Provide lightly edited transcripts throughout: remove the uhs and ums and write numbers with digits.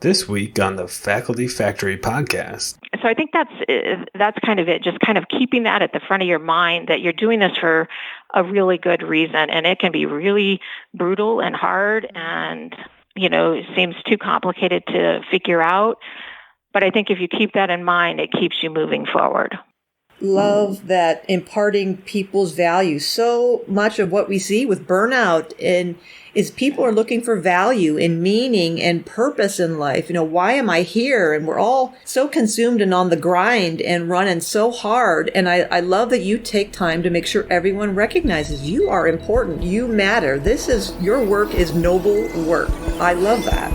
This week on the Faculty Factory podcast. So I think that's kind of it, just kind of keeping that at the front of your mind that you're doing this for a really good reason. And it can be really brutal and hard and, it seems too complicated to figure out. But I think if you keep that in mind, it keeps you moving forward. Love that imparting people's value. So much of what we see with burnout is people are looking for value and meaning and purpose in life. Why am I here? And we're all so consumed and on the grind and running so hard. And I love that you take time to make sure everyone recognizes you are important. You matter. Your work is noble work. I love that.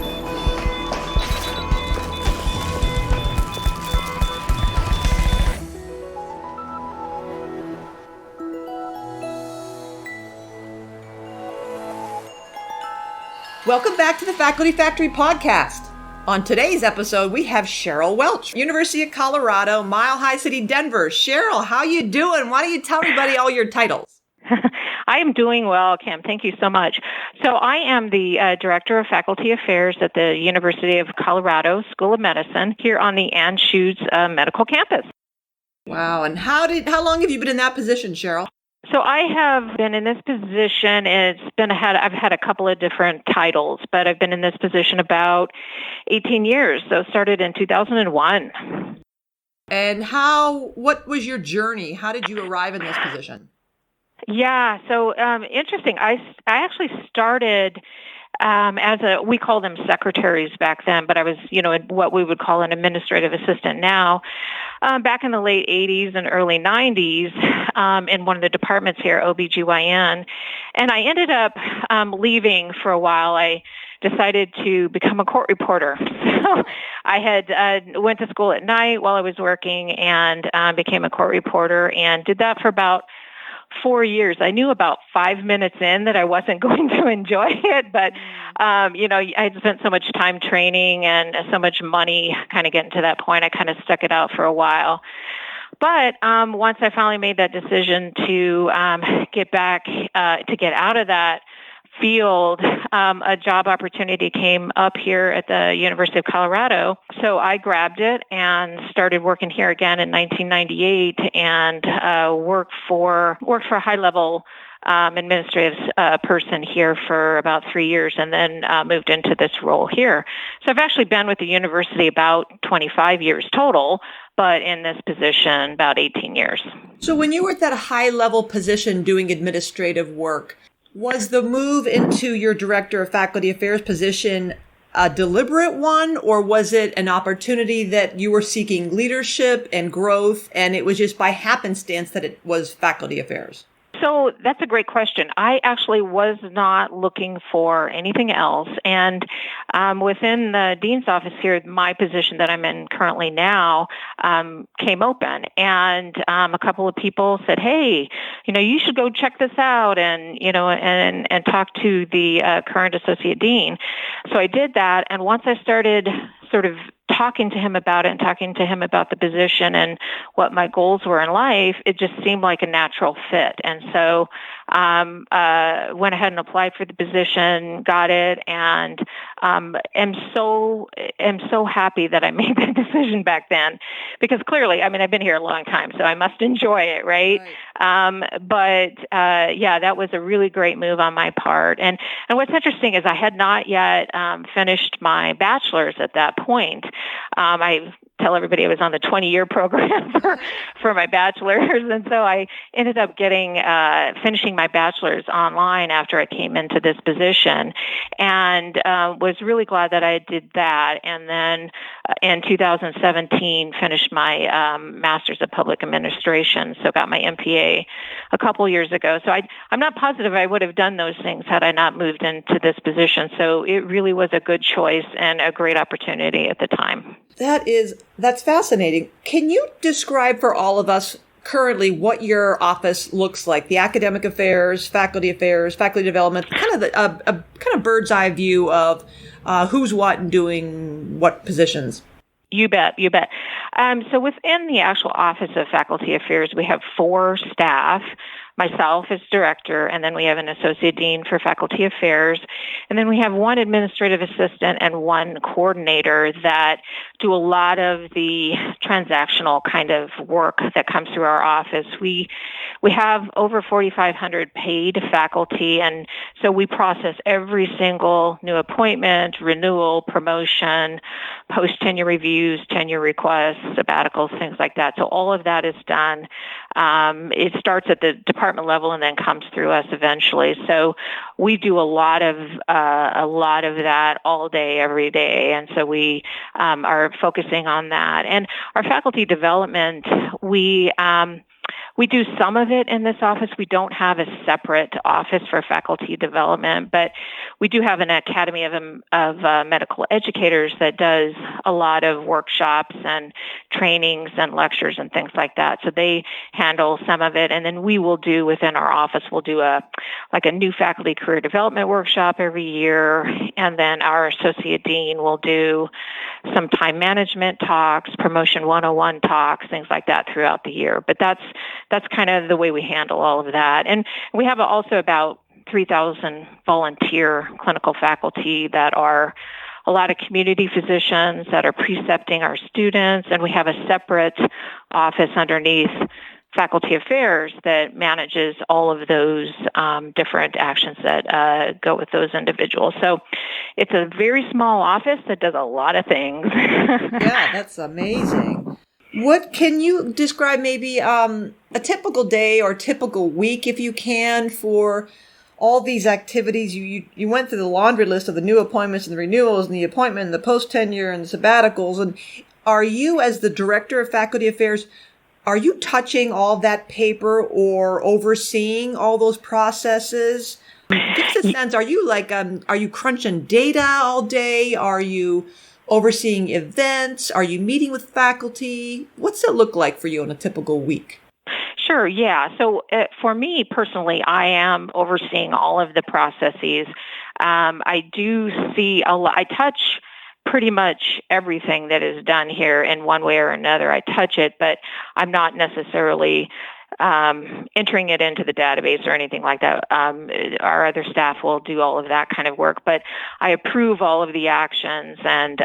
Welcome back to the Faculty Factory podcast. On today's episode, we have Cheryl Welch, University of Colorado, Mile High City, Denver. Cheryl, how you doing? Why don't you tell everybody all your titles? I am doing well, Kim. Thank you so much. So I am the Director of Faculty Affairs at the University of Colorado School of Medicine here on the Anschutz Medical Campus. Wow. And how long have you been in that position, Cheryl? So I have been in this position. I've had a couple of different titles, but I've been in this position about 18 years. So started in 2001. And what was your journey? How did you arrive in this position? Yeah. So interesting. I actually started we call them secretaries back then, but I was, what we would call an administrative assistant now, back in the late 80s and early 90s, in one of the departments here, OBGYN. And I ended up leaving for a while. I decided to become a court reporter. So I had went to school at night while I was working and became a court reporter and did that for about 4 years. I knew about 5 minutes in that I wasn't going to enjoy it, but, I had spent so much time training and so much money kind of getting to that point, I kind of stuck it out for a while. But once I finally made that decision to get out of that field, a job opportunity came up here at the University of Colorado. So I grabbed it and started working here again in 1998 and worked for a high-level administrative person here for about 3 years and then moved into this role here. So I've actually been with the university about 25 years total, but in this position about 18 years. So when you were at that high-level position doing administrative work, was the move into your Director of Faculty Affairs position a deliberate one, or was it an opportunity that you were seeking leadership and growth, and it was just by happenstance that it was Faculty Affairs? So that's a great question. I actually was not looking for anything else. And within the dean's office here, my position that I'm in currently now came open. And a couple of people said, hey, you should go check this out and talk to the current associate dean. So I did that. And once I started sort of talking to him about it and talking to him about the position and what my goals were in life, it just seemed like a natural fit. And so went ahead and applied for the position, got it, and am so happy that I made that decision back then, because clearly, I've been here a long time, so I must enjoy it, right? That was a really great move on my part. And what's interesting is I had not yet finished my bachelor's at that point. I tell everybody I was on the 20-year program for my bachelor's, and so I ended up finishing my bachelor's online after I came into this position, and was really glad that I did that. And then in 2017, finished my Master's of Public Administration, so got my MPA a couple years ago. So I'm not positive I would have done those things had I not moved into this position. So it really was a good choice and a great opportunity at the time. That's fascinating. Can you describe for all of us currently what your office looks like? The academic affairs, faculty development, kind of a bird's eye view of who's what and doing what positions. You bet. So within the actual Office of Faculty Affairs, we have 4 staff. myself as director, and then we have an associate dean for faculty affairs, and then we have one administrative assistant and one coordinator that do a lot of the transactional kind of work that comes through our office. We have over 4,500 paid faculty, and so we process every single new appointment, renewal, promotion, post-tenure reviews, tenure requests, sabbaticals, things like that. So all of that is done. It starts at the department level and then comes through us eventually. So we do a lot of that all day, every day, and so we are focusing on that. And our faculty development, we do some of it in this office. We don't have a separate office for faculty development, but we do have an academy of medical educators that does a lot of workshops and trainings and lectures and things like that. So they handle some of it, and then we will do within our office. We'll do a new faculty career development workshop every year, and then our associate dean will do some time management talks, promotion 101 talks, things like that throughout the year. But that's kind of the way we handle all of that. And we have also about 3,000 volunteer clinical faculty that are a lot of community physicians that are precepting our students, and we have a separate office underneath faculty affairs that manages all of those different actions that go with those individuals. So it's a very small office that does a lot of things. Yeah, that's amazing. What can you describe maybe a typical day or typical week, if you can, for all these activities? You went through the laundry list of the new appointments and the renewals and the appointment and the post-tenure and the sabbaticals. And are you, as the director of faculty affairs, are you touching all that paper or overseeing all those processes? Give us a sense. Are you crunching data all day? Are you overseeing events? Are you meeting with faculty? What's it look like for you on a typical week? Sure, yeah. So for me personally, I am overseeing all of the processes. I do see I touch pretty much everything that is done here in one way or another. I touch it, but I'm not necessarily entering it into the database or anything like that. Our other staff will do all of that kind of work, but I approve all of the actions and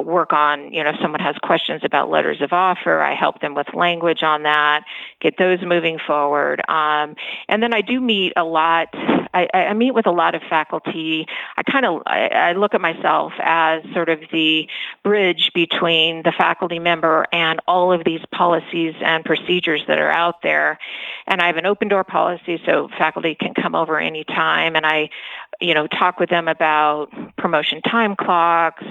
work on, if someone has questions about letters of offer, I help them with language on that, get those moving forward. And then I do meet a lot. I meet with a lot of faculty. I look at myself as sort of the bridge between the faculty member and all of these policies and procedures that are out there. And I have an open door policy, so faculty can come over anytime. And I, talk with them about promotion time clocks,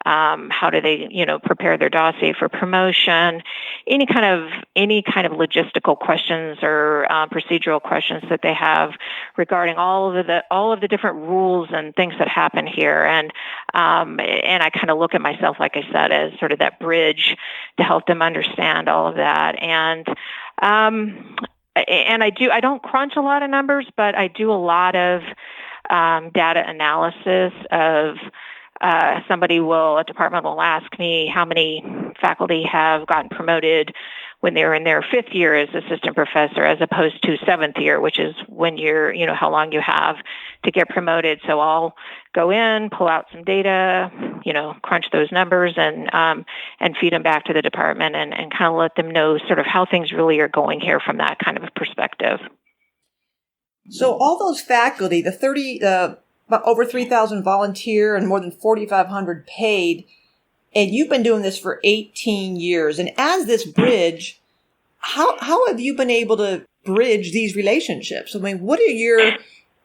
how do they, prepare their dossier for promotion, any kind of logistical questions or procedural questions that they have regarding all of the different rules and things that happen here. And I kind of look at myself, like I said, as sort of that bridge to help them understand all of that. And I don't crunch a lot of numbers, but I do a lot of data analysis of a department will ask me how many faculty have gotten promoted when they're in their fifth year as assistant professor, as opposed to seventh year, which is when you're, how long you have to get promoted. So I'll go in, pull out some data, crunch those numbers and feed them back to the department and kind of let them know sort of how things really are going here from that kind of a perspective. So all those faculty, over 3,000 volunteer and more than 4,500 paid, and you've been doing this for 18 years. And as this bridge, how have you been able to bridge these relationships? I mean, what are your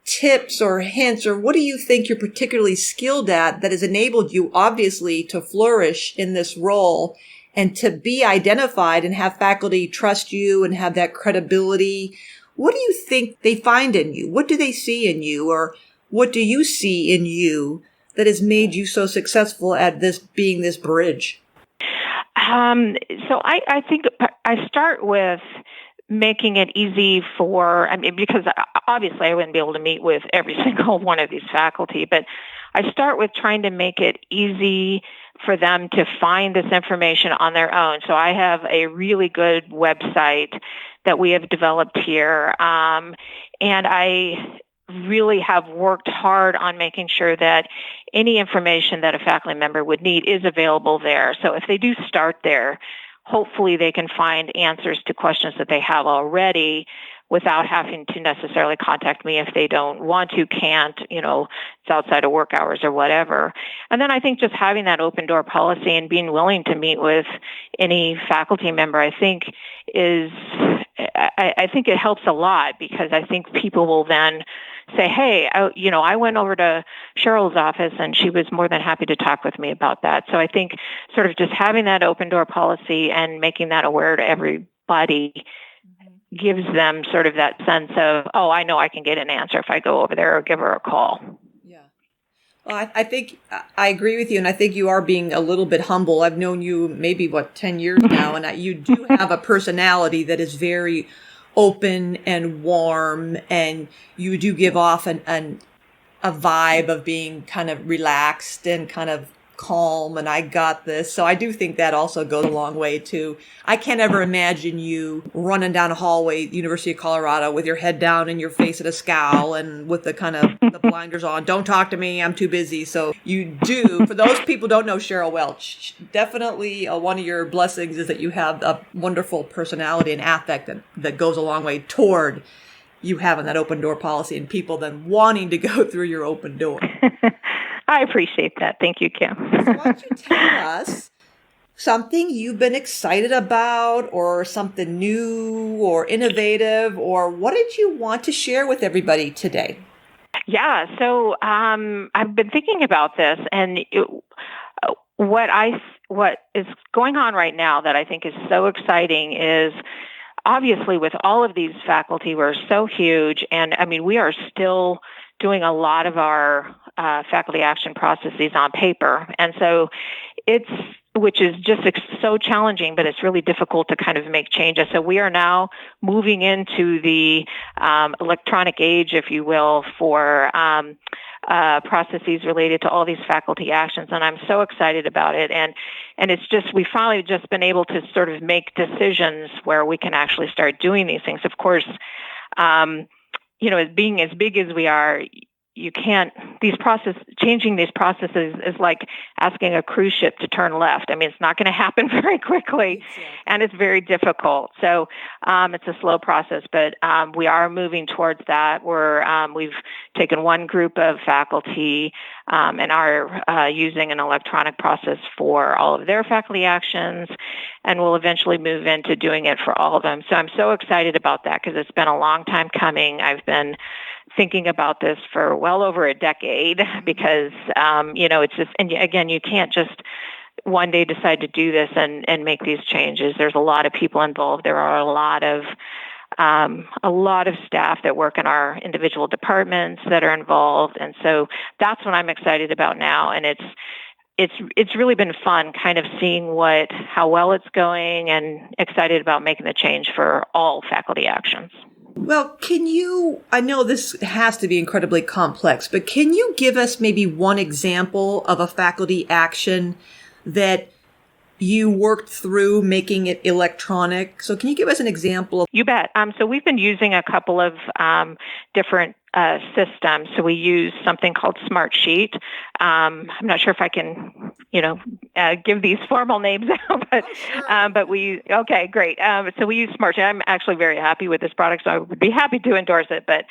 tips or hints, or what do you think you're particularly skilled at that has enabled you, obviously, to flourish in this role and to be identified and have faculty trust you and have that credibility? What do you think they find in you? What do they see in you, or what do you see in you that has made you so successful at this being this bridge? So I think I start with making it easy because obviously I wouldn't be able to meet with every single one of these faculty, but I start with trying to make it easy for them to find this information on their own. So I have a really good website that we have developed here, and I really have worked hard on making sure that any information that a faculty member would need is available there. So if they do start there, hopefully they can find answers to questions that they have already without having to necessarily contact me if they don't want to, can't, it's outside of work hours or whatever. And then I think just having that open door policy and being willing to meet with any faculty member, I think I think it helps a lot, because I think people will then say, hey, I went over to Cheryl's office and she was more than happy to talk with me about that. So I think sort of just having that open door policy and making that aware to everybody gives them sort of that sense of, oh, I know I can get an answer if I go over there or give her a call. Yeah. Well, I think I agree with you, and I think you are being a little bit humble. I've known you maybe, 10 years now, and you do have a personality that is very open and warm, and you do give off a vibe of being kind of relaxed and kind of calm, and I got this. So I do think that also goes a long way too. I can't ever imagine you running down a hallway at the University of Colorado with your head down and your face at a scowl and with the kind of the blinders on. Don't talk to me, I'm too busy. So you do. For those people who don't know Cheryl Welch, definitely one of your blessings is that you have a wonderful personality and affect that goes a long way toward you having that open door policy and people then wanting to go through your open door. I appreciate that. Thank you, Kim. So why don't you tell us something you've been excited about, or something new or innovative, or what did you want to share with everybody today? Yeah, so I've been thinking about this, and what is going on right now that I think is so exciting is, obviously with all of these faculty, we're so huge, and I mean, we are still doing a lot of our faculty action processes on paper. And so which is just so challenging, but it's really difficult to kind of make changes. So we are now moving into the electronic age, if you will, for processes related to all these faculty actions. And I'm so excited about it. And it's just, we finally just been able to sort of make decisions where we can actually start doing these things. Of course, as being as big as we are, you can't, changing these processes is like asking a cruise ship to turn left. I mean, it's not going to happen very quickly, and it's very difficult. So it's a slow process, but we are moving towards that. We've taken one group of faculty and are using an electronic process for all of their faculty actions, and we'll eventually move into doing it for all of them. So I'm so excited about that, because it's been a long time coming. I've been thinking about this for well over a decade, because, it's just, and again, you can't just one day decide to do this and make these changes. There's a lot of people involved. There are a lot of staff that work in our individual departments that are involved. And so that's what I'm excited about now. And it's really been fun kind of seeing how well it's going, and excited about making the change for all faculty actions. Well, I know this has to be incredibly complex, but can you give us maybe one example of a faculty action that you worked through making it electronic? So can you give us an example? You bet. So we've been using a couple of different systems. So we use something called Smartsheet. I'm not sure if I can, give these formal names out, but okay, great. So we use Smartsheet. I'm actually very happy with this product, so I would be happy to endorse it, but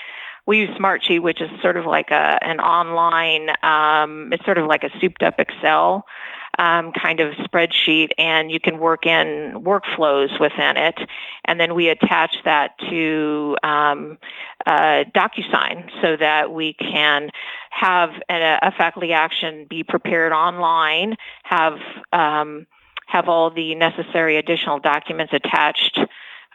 we use Smartsheet, which is sort of like an online, it's sort of like a souped up Excel kind of spreadsheet, and you can work in workflows within it. And then we attach that to DocuSign so that we can have a faculty action be prepared online, have all the necessary additional documents attached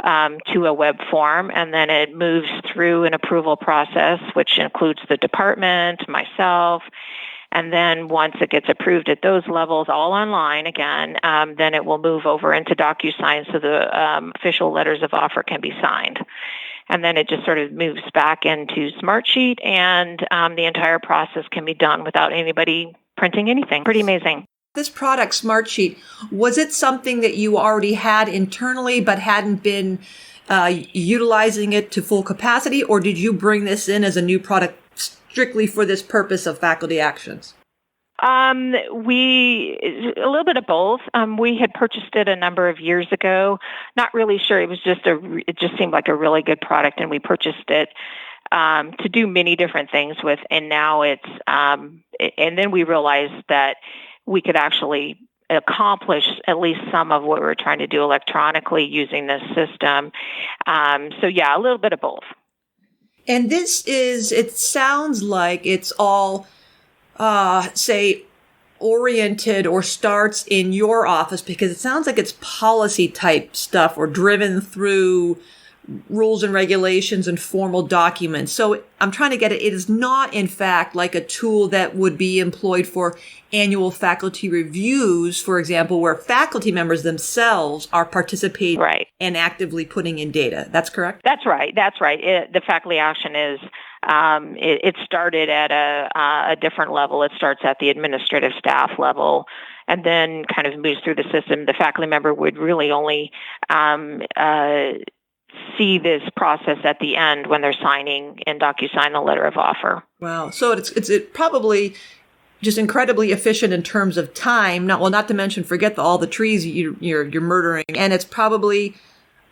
to a web form, and then it moves through an approval process, which includes the department, myself. And then once it gets approved at those levels, all online again, then it will move over into DocuSign so the official letters of offer can be signed. And then it just sort of moves back into Smartsheet, and the entire process can be done without anybody printing anything. Pretty amazing. This product, Smartsheet, was it something that you already had internally but hadn't been utilizing it to full capacity, or did you bring this in as a new product strictly for this purpose of faculty actions? A little bit of both. We had purchased it a number of years ago. Not really sure. It just seemed like a really good product, and we purchased it to do many different things with. And now and then we realized that we could actually accomplish at least some of what we were trying to do electronically using this system. So yeah, a little bit of both. And it sounds like it's all say, oriented or starts in your office, because it sounds like it's policy type stuff or driven through rules and regulations and formal documents. So I'm trying to get it. It is not, in fact, like a tool that would be employed for annual faculty reviews, for example, where faculty members themselves are participating and actively putting in data. That's correct? That's right. The faculty action is it started at a different level. It starts at the administrative staff level and then kind of moves through the system. The faculty member would really only see this process at the end when they're signing in DocuSign the letter of offer. Wow. So it's probably just incredibly efficient in terms of time. Not to mention, forget all the trees you're murdering. And it's probably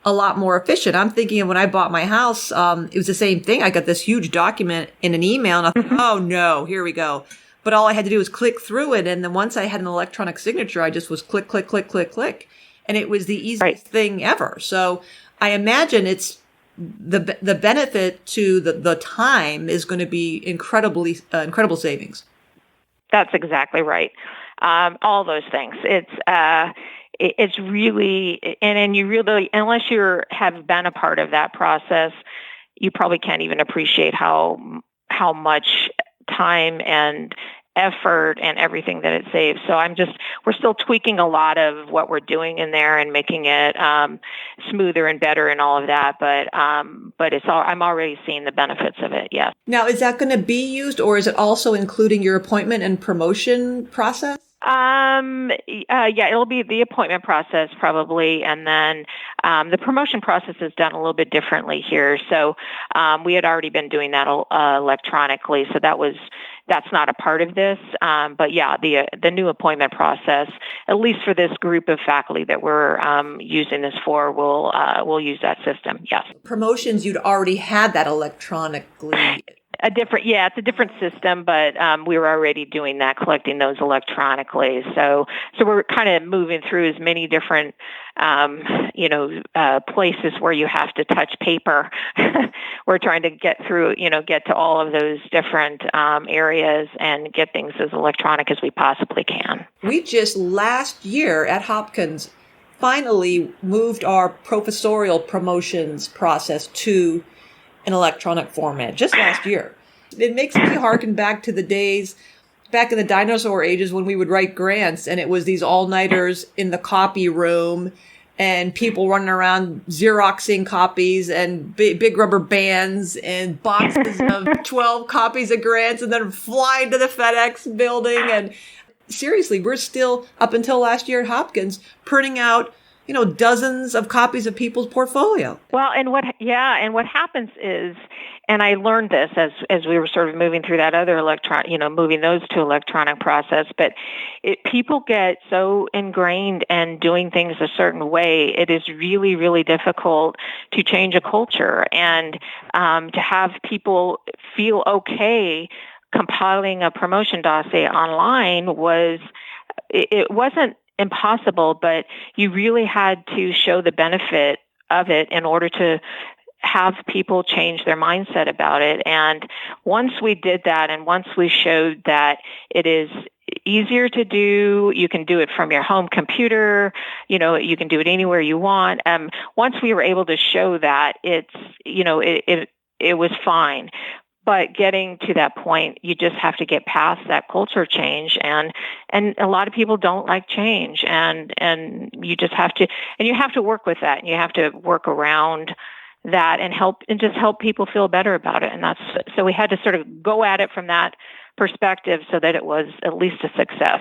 a lot more efficient. I'm thinking of when I bought my house, it was the same thing. I got this huge document in an email and I thought, oh no, here we go. But all I had to do was click through it. And then once I had an electronic signature, I just was click, click, click, click, click. And it was the easiest thing ever. So I imagine it's the benefit to the time is going to be incredible savings. That's exactly right. All those things. It's really, and you really, unless you have been a part of that process, you probably can't even appreciate how much time and effort and everything that it saves. So we're still tweaking a lot of what we're doing in there and making it smoother and better and all of that. But I'm already seeing the benefits of it. Yes. Now, is that going to be used, or is it also including your appointment and promotion process? Yeah, it'll be the appointment process probably, and then the promotion process is done a little bit differently here. So we had already been doing that electronically, so that's not a part of this. But yeah, the new appointment process, at least for this group of faculty that we're using this for, we'll use that system. Yes. Promotions, you'd already had that electronically. It's a different system, but we were already doing that, collecting those electronically. So we're kind of moving through as many different, places where you have to touch paper. We're trying to get to all of those different areas and get things as electronic as we possibly can. We just last year at Hopkins finally moved our professorial promotions process to an electronic format just last year. It makes me harken back to the days back in the dinosaur ages when we would write grants and it was these all-nighters in the copy room and people running around Xeroxing copies and big rubber bands and boxes of 12 copies of grants and then flying to the FedEx building. And seriously, we're still, up until last year at Hopkins, printing out dozens of copies of people's portfolio. Well, and what happens is, and I learned this as we were sort of moving through that other moving those to electronic process, but people get so ingrained in doing things a certain way, it is really, really difficult to change a culture and to have people feel okay compiling a promotion dossier online it wasn't impossible, but you really had to show the benefit of it in order to have people change their mindset about it. And once we did that, and once we showed that it is easier to do, you can do it from your home computer, you can do it anywhere you want. Once we were able to show that, it was fine. But getting to that point, you just have to get past that culture change, and a lot of people don't like change, and you just have to work with that, and you have to work around that and just help people feel better about it. And so we had to sort of go at it from that perspective so that it was at least a success.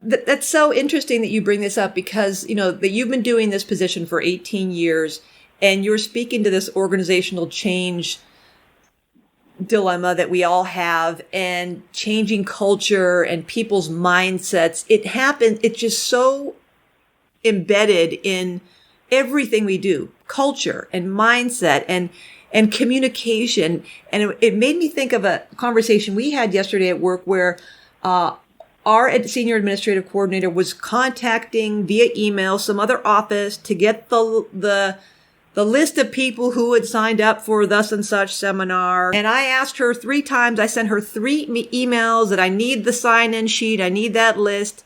That's so interesting that you bring this up because, that you've been doing this position for 18 years and you're speaking to this organizational change dilemma that we all have and changing culture and people's mindsets. It's just so embedded in everything we do, culture and mindset and communication. And it made me think of a conversation we had yesterday at work where our senior administrative coordinator was contacting via email some other office to get the list of people who had signed up for thus and such seminar. And I asked her 3 times. I sent her 3 emails that I need the sign-in sheet. I need that list.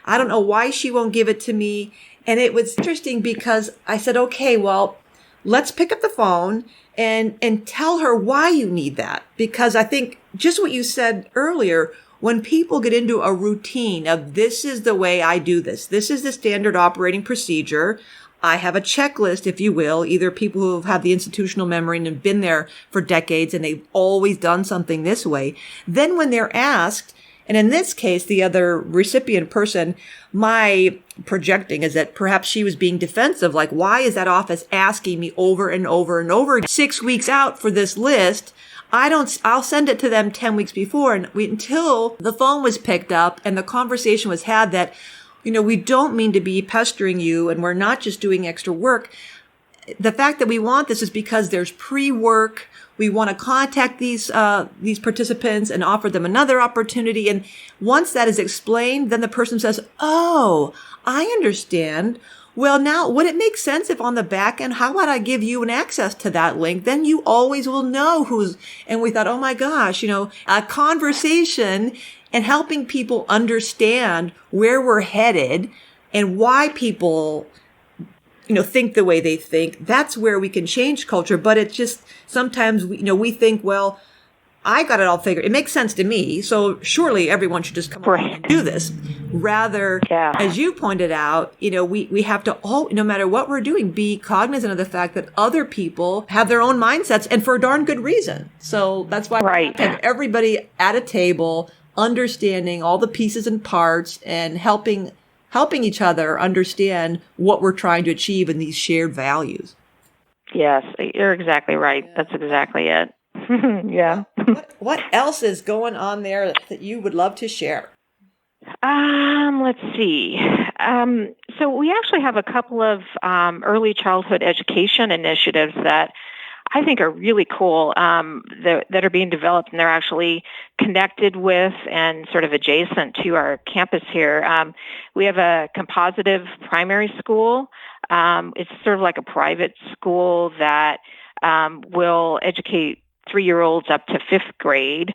I don't know why she won't give it to me. And it was interesting because I said, okay, well, let's pick up the phone and tell her why you need that. Because I think just what you said earlier, when people get into a routine of this is the way I do this is the standard operating procedure. I have a checklist, if you will, either people who have the institutional memory and have been there for decades and they've always done something this way. Then when they're asked, and in this case, the other recipient person, my projecting is that perhaps she was being defensive. Like, why is that office asking me over and over and over 6 weeks out for this list? I'll send it to them 10 weeks before. And until the phone was picked up and the conversation was had that, we don't mean to be pestering you and we're not just doing extra work. The fact that we want this is because there's pre-work. We want to contact these participants and offer them another opportunity. And once that is explained, then the person says, oh, I understand. Well, now, would it make sense if on the back end, how about I give you an access to that link? Then you always will know who's, and we thought, oh my gosh, a conversation and helping people understand where we're headed and why people think the way they think. That's where we can change culture. But it's just sometimes, we think, well, I got it all figured. It makes sense to me. So surely everyone should just come along and do this. Rather, as you pointed out, we have to all, no matter what we're doing, be cognizant of the fact that other people have their own mindsets and for a darn good reason. So that's why we have to have everybody at a table, understanding all the pieces and parts and helping each other understand what we're trying to achieve in these shared values. Yes, you're exactly right. That's exactly it. Yeah. What else is going on there that you would love to share? Let's see. So we actually have a couple of early childhood education initiatives that I think are really cool that are being developed, and they're actually connected with and sort of adjacent to our campus here. We have a compositive primary school. It's sort of like a private school that will educate 3-year-olds up to 5th grade,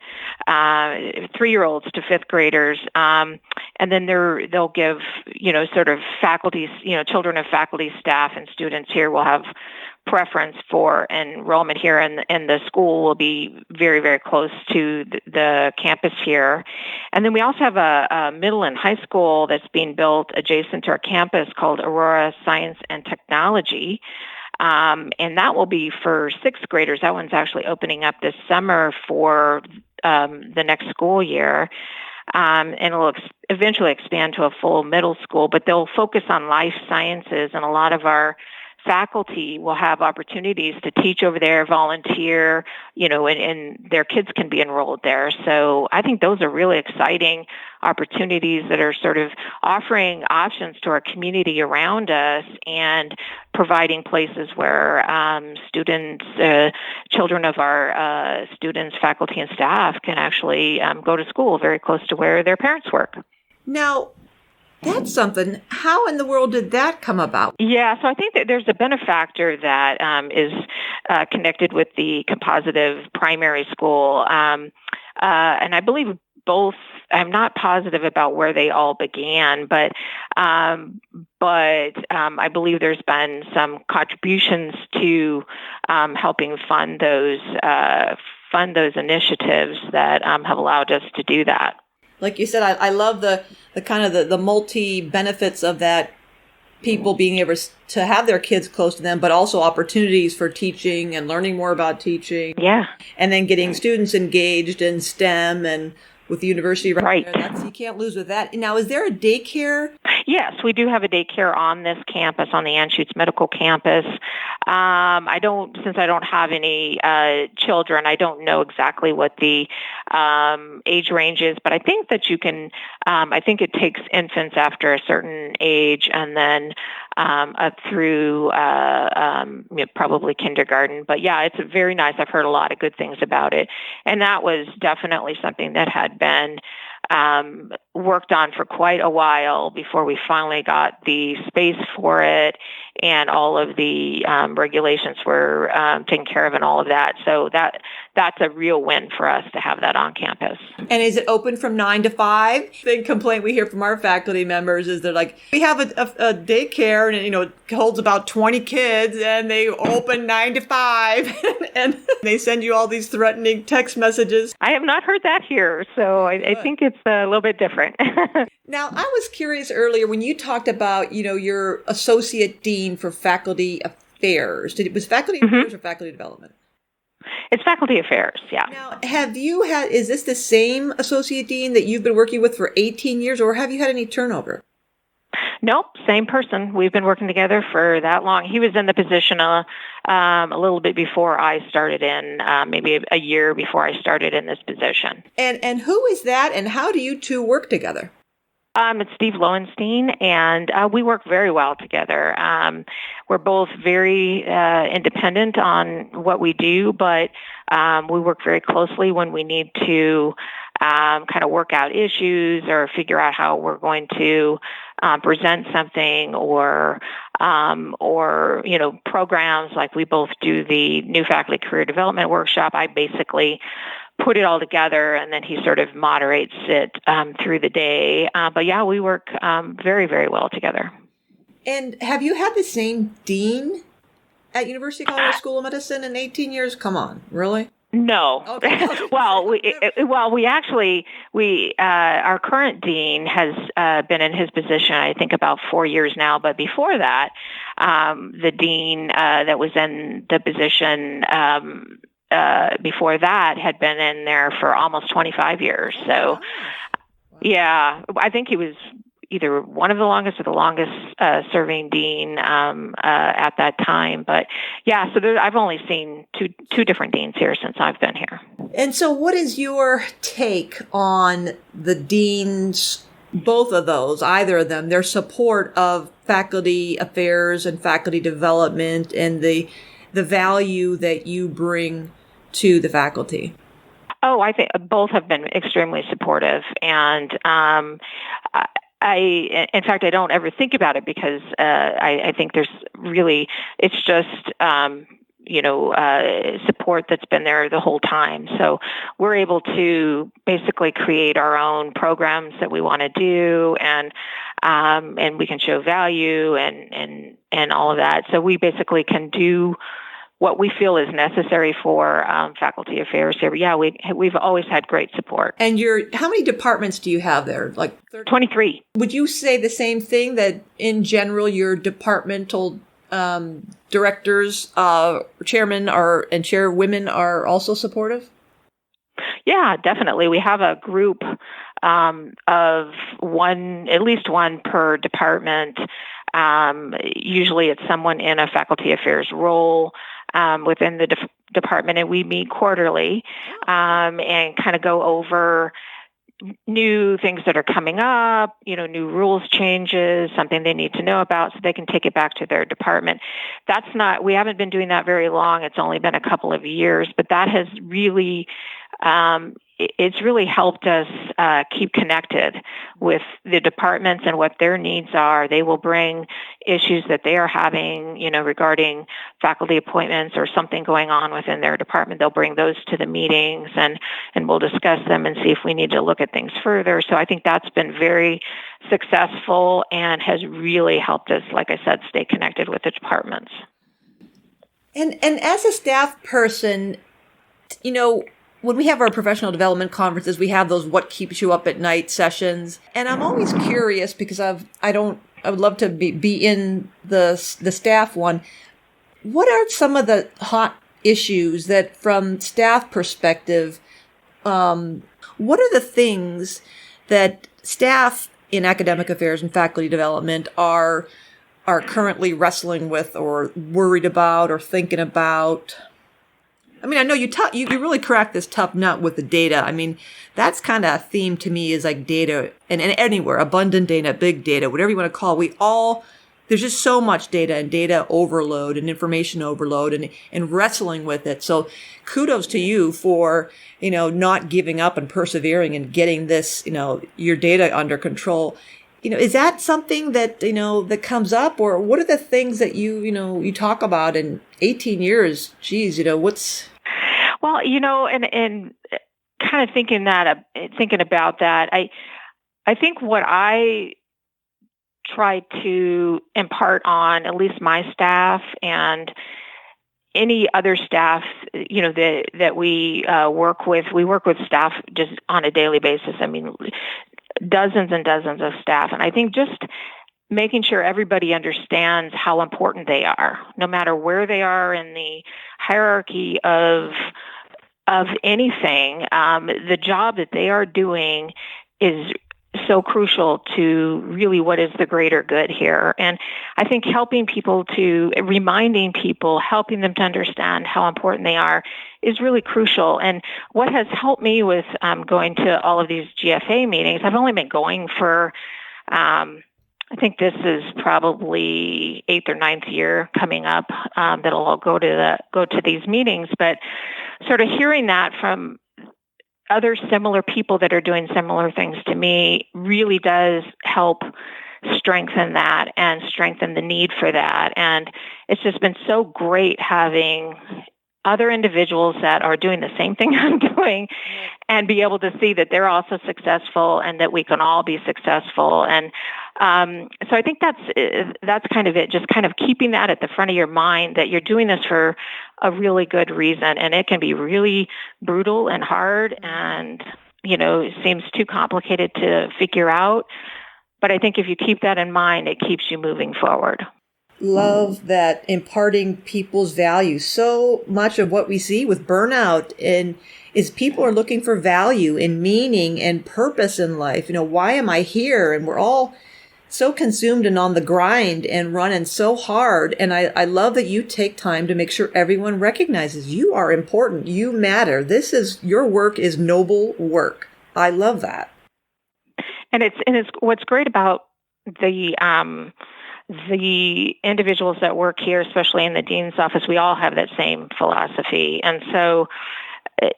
3-year-olds to 5th graders, and then they'll give sort of faculty, children of faculty, staff, and students here will have preference for enrollment here, and the school will be very, very close to the campus here. And then we also have a middle and high school that's being built adjacent to our campus called Aurora Science and Technology. And that will be for 6th graders. That one's actually opening up this summer for the next school year. And it'll eventually expand to a full middle school, but they'll focus on life sciences, and a lot of our faculty will have opportunities to teach over there, volunteer, and their kids can be enrolled there. So I think those are really exciting opportunities that are sort of offering options to our community around us and providing places where students, children of our students, faculty, and staff can actually go to school very close to where their parents work. Now, that's something. How in the world did that come about? Yeah, so I think that there's a benefactor that is connected with the compositive primary school. And I believe both, I'm not positive about where they all began, but I believe there's been some contributions to helping fund those initiatives that have allowed us to do that. Like you said, I love the kind of the multi benefits of that, people being able to have their kids close to them, but also opportunities for teaching and learning more about teaching. Yeah. And then getting students engaged in STEM and with the university Right. there. You can't lose with that. Now, is there a daycare? Yes, we do have a daycare on this campus, on the Anschutz Medical Campus. Since I don't have any children, I don't know exactly what the age range is, but I think that you can, I think it takes infants after a certain age and then up through probably kindergarten. But yeah, it's very nice. I've heard a lot of good things about it. And that was definitely something that had been worked on for quite a while before we finally got the space for it, and all of the regulations were taken care of and all of that. So that's a real win for us to have that on campus. And is it open from 9 to 5? The complaint we hear from our faculty members is they're like, we have a daycare and it holds about 20 kids and they open 9 to 5 and they send you all these threatening text messages. I have not heard that here, so I think it's a little bit different. Now, I was curious earlier when you talked about, your associate dean for faculty affairs. Was faculty affairs or faculty development? It's faculty affairs, yeah. Now, is this the same associate dean that you've been working with for 18 years, or have you had any turnover? Nope, same person. We've been working together for that long. He was in the position a little bit before I started in, maybe a year before I started in this position. And who is that, and how do you two work together? It's Steve Lowenstein, and we work very well together. We're both very independent on what we do, but we work very closely when we need to kind of work out issues or figure out how we're going to present something or programs. Like we both do the new faculty career development workshop. I basically put it all together, and then he sort of moderates it through the day. But yeah, we work very, very well together. And have you had the same dean at University of Colorado School of Medicine in 18 years? Come on, really? No. Okay. Our current dean has been in his position, I think, about 4 years now. But before that, the dean that was in the position before that had been in there for almost 25 years. So, yeah, I think he was either one of the longest or the longest serving dean at that time. But yeah, so I've only seen two different deans here since I've been here. And so what is your take on the deans, both of those, either of them, their support of faculty affairs and faculty development and the value that you bring to the faculty? Oh, I think both have been extremely supportive, and in fact, I don't ever think about it because I think it's just support that's been there the whole time. So we're able to basically create our own programs that we want to do, and we can show value and all of that. So we basically can do what we feel is necessary for faculty affairs here. But yeah, we've always had great support. And how many departments do you have there? Like 30? 23. Would you say the same thing, that in general your departmental directors, chairmen and chairwomen are also supportive? Yeah, definitely. We have a group of at least one per department. Usually it's someone in a faculty affairs role within the department, and we meet quarterly and kind of go over new things that are coming up, new rules changes, something they need to know about so they can take it back to their department. We haven't been doing that very long. It's only been a couple of years, but that has really, it's really helped us keep connected with the departments and what their needs are. They will bring issues that they are having, regarding faculty appointments or something going on within their department. They'll bring those to the meetings, and we'll discuss them and see if we need to look at things further. So I think that's been very successful and has really helped us, like I said, stay connected with the departments. And as a staff person, when we have our professional development conferences, we have those "What Keeps You Up at Night" sessions, and I'm always curious because I would love to be in the staff one. What are some of the hot issues that, from staff perspective, what are the things that staff in academic affairs and faculty development are currently wrestling with or worried about or thinking about? I mean, I know you really cracked this tough nut with the data. I mean, that's kind of a theme to me, is like data and anywhere, abundant data, big data, whatever you want to call it. There's just so much data and data overload and information overload and wrestling with it. So kudos to you for, not giving up and persevering and getting this, your data under control. Is that something that, that comes up, or what are the things that you talk about in 18 years? Geez, what's... Well, and kind of thinking about that, I think what I try to impart on at least my staff and any other staff, that we work with. We work with staff just on a daily basis. I mean, dozens and dozens of staff. And I think just making sure everybody understands how important they are, no matter where they are in the hierarchy of anything. The job that they are doing is so crucial to really what is the greater good here. And I think reminding people, helping them to understand how important they are is really crucial. And what has helped me with going to all of these GFA meetings, I've only been going for, I think this is probably 8th or 9th year coming up that I'll go to these meetings, but sort of hearing that from other similar people that are doing similar things to me really does help strengthen that and strengthen the need for that. And it's just been so great having other individuals that are doing the same thing I'm doing and be able to see that they're also successful and that we can all be successful. And so I think that's kind of it, just kind of keeping that at the front of your mind, that you're doing this for a really good reason. And it can be really brutal and hard and, it seems too complicated to figure out. But I think if you keep that in mind, it keeps you moving forward. Love that, imparting people's value. So much of what we see with burnout is people are looking for value and meaning and purpose in life. Why am I here? And we're all so consumed and on the grind and running so hard. And I love that you take time to make sure everyone recognizes you are important. You matter. Your work is noble work. I love that. And it's what's great about the individuals that work here, especially in the dean's office, we all have that same philosophy. And so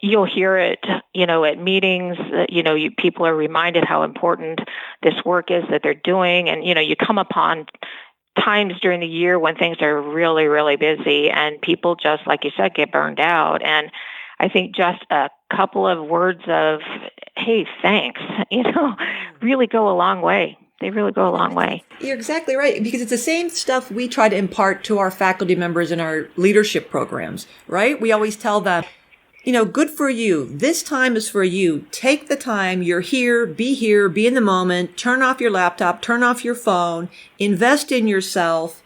you'll hear it, at meetings, people are reminded how important this work is that they're doing. And, you come upon times during the year when things are really, really busy and people just, like you said, get burned out. And I think just a couple of words of, hey, thanks, really go a long way. They really go a long way. You're exactly right, because it's the same stuff we try to impart to our faculty members in our leadership programs, right? We always tell them, good for you. This time is for you. Take the time. You're here, be in the moment, turn off your laptop, turn off your phone, invest in yourself,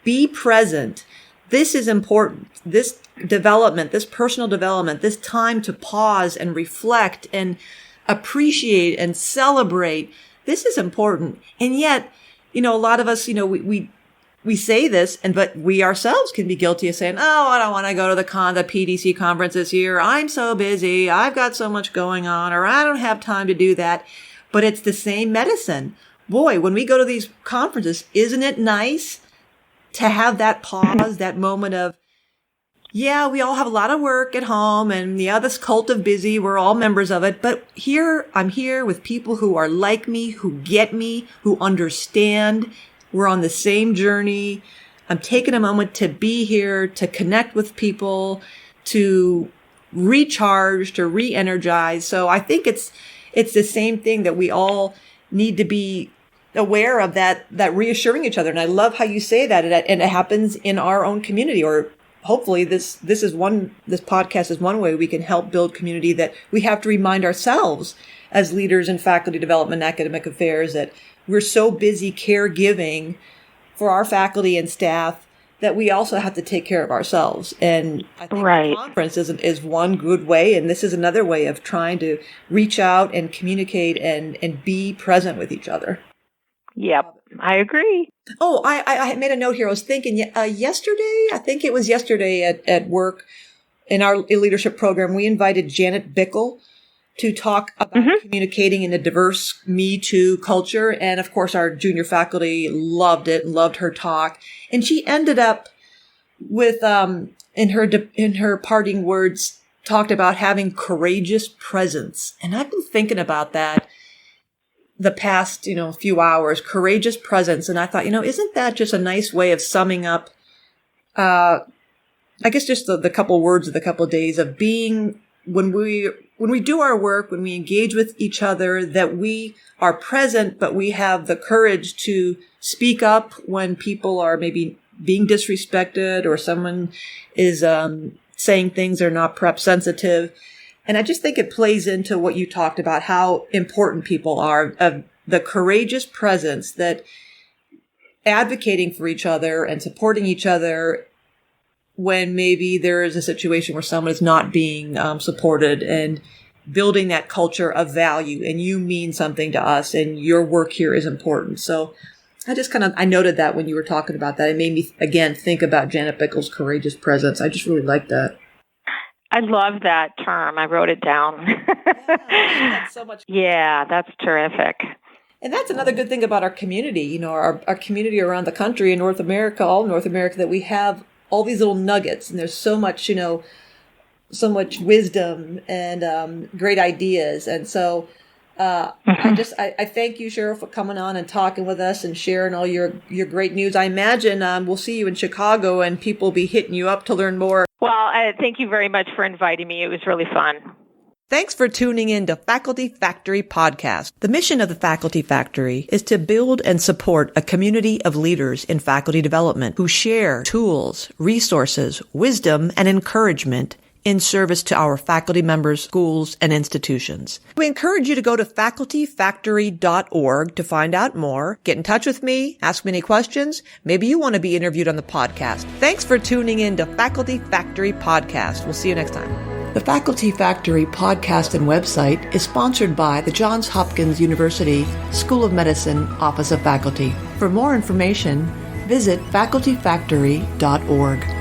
be present. This is important. This development, this personal development, this time to pause and reflect and appreciate and celebrate. This is important. And yet, a lot of us, we say this, but we ourselves can be guilty of saying, oh, I don't want to go to the PDC conference this year. I'm so busy. I've got so much going on, or I don't have time to do that. But it's the same medicine. Boy, when we go to these conferences, isn't it nice to have that pause, that moment of, yeah, we all have a lot of work at home and this cult of busy, we're all members of it. But I'm here with people who are like me, who get me, who understand. We're on the same journey. I'm taking a moment to be here, to connect with people, to recharge, to re-energize. So I think it's the same thing that we all need to be aware of, that reassuring each other. And I love how you say that. And it happens in our own community, or hopefully this podcast is one way we can help build community, that we have to remind ourselves as leaders in faculty development and academic affairs that we're so busy caregiving for our faculty and staff that we also have to take care of ourselves. And I think Right. the conference is one good way, and this is another way of trying to reach out and communicate and be present with each other. Yep, I agree. Oh, I made a note here. I was thinking yesterday, I think it was yesterday at work in our leadership program, we invited Janet Bickle to talk about communicating in a diverse Me Too culture. And of course, our junior faculty loved it, loved her talk. And she ended up with, in her parting words, talked about having courageous presence. And I've been thinking about that the past, few hours, courageous presence. And I thought, isn't that just a nice way of summing up, I guess just the couple words of the couple of days of being, when we do our work, when we engage with each other, that we are present, but we have the courage to speak up when people are maybe being disrespected or someone is saying things that are not perhaps sensitive. And I just think it plays into what you talked about, how important people are, of the courageous presence, that advocating for each other and supporting each other when maybe there is a situation where someone is not being supported, and building that culture of value, and you mean something to us and your work here is important. So I just I noted that when you were talking about that. It made me, again, think about Janet Bickle's courageous presence. I just really like that. I love that term. I wrote it down. That's so much. Yeah, that's terrific. And that's another good thing about our community, our community around the country in North America, all of North America, that we have all these little nuggets, and there's so much, so much wisdom and great ideas. And so I thank you, Cheryl, for coming on and talking with us and sharing all your great news. I imagine we'll see you in Chicago and people will be hitting you up to learn more. Well, thank you very much for inviting me. It was really fun. Thanks for tuning in to Faculty Factory Podcast. The mission of the Faculty Factory is to build and support a community of leaders in faculty development who share tools, resources, wisdom, and encouragement in service to our faculty members, schools, and institutions. We encourage you to go to facultyfactory.org to find out more. Get in touch with me, ask me any questions. Maybe you want to be interviewed on the podcast. Thanks for tuning in to Faculty Factory Podcast. We'll see you next time. The Faculty Factory podcast and website is sponsored by the Johns Hopkins University School of Medicine Office of Faculty. For more information, visit facultyfactory.org.